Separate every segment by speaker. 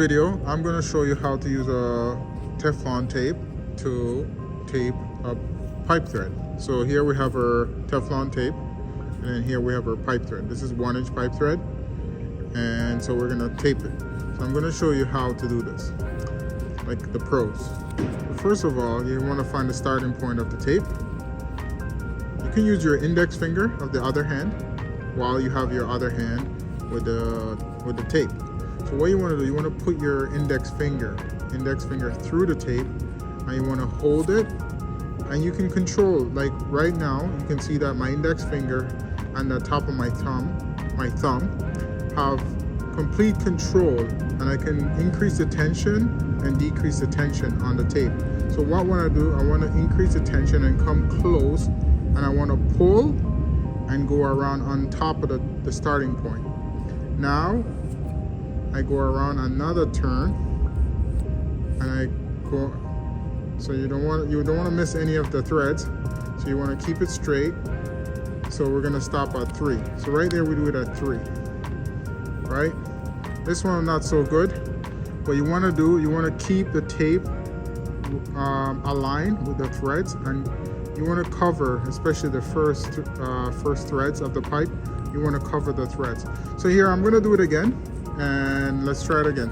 Speaker 1: Video, I'm going to show you how to use a Teflon tape to tape a pipe thread. So here we have our Teflon tape, and then here we have our pipe thread. This is 1-inch pipe thread, and so we're going to tape it. So I'm going to show you how to do this, like the pros. First of all, you want to find the starting point of the tape. You can use your index finger of the other hand while you have your other hand with the tape. So what you want to do, you want to put your index finger through the tape, and you want to hold it, and you can control, like right now you can see that my index finger and the top of my thumb have complete control, and I can increase the tension and decrease the tension on the tape. So what I want to do, I want to increase the tension and come close, and I want to pull and go around on top of the starting point. Now I go around another turn, and I go, so you don't want to miss any of the threads, so you want to keep it straight. So we're going to stop at 3. So right there we do it at 3, right? This one not so good. What you want to do, you want to keep the tape aligned with the threads, and you want to cover, especially the first threads of the pipe, you want to cover the threads. So here I'm going to do it again, and let's try it again.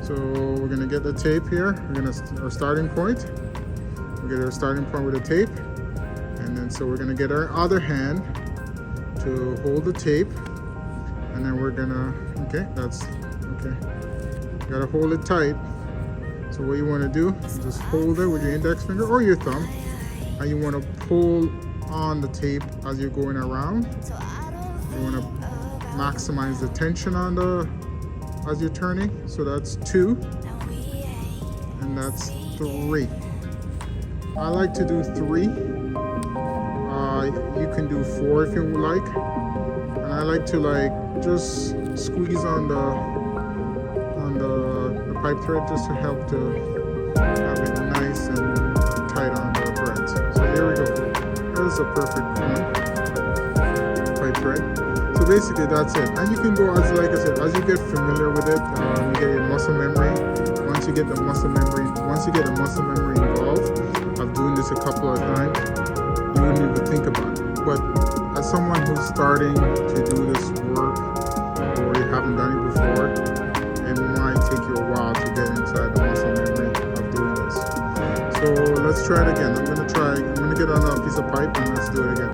Speaker 1: So we're going to get the tape here. We're going to our starting point. We get our starting point with the tape, and then so we're going to get our other hand to hold the tape, and then we're gonna, okay, that's okay. You gotta hold it tight. So what you want to do is just hold it with your index finger or your thumb, and you want to pull on the tape as you're going around. You want to maximize the tension on as you're turning. So that's 2, and that's 3. I like to do 3. You can do 4 if you like, and I like to just squeeze on the pipe thread just to help to have it nice and tight on the threads. So here we go. That is a perfect pipe thread. So basically that's it. And you can go, as like I said, as you get familiar with it, you get your muscle memory. Once you get the muscle memory involved of doing this a couple of times, you wouldn't even think about it. But as someone who's starting to do this work, or you haven't done it before, it might take you a while to get inside the muscle memory of doing this. So let's try it again. I'm gonna get on a piece of pipe and let's do it again.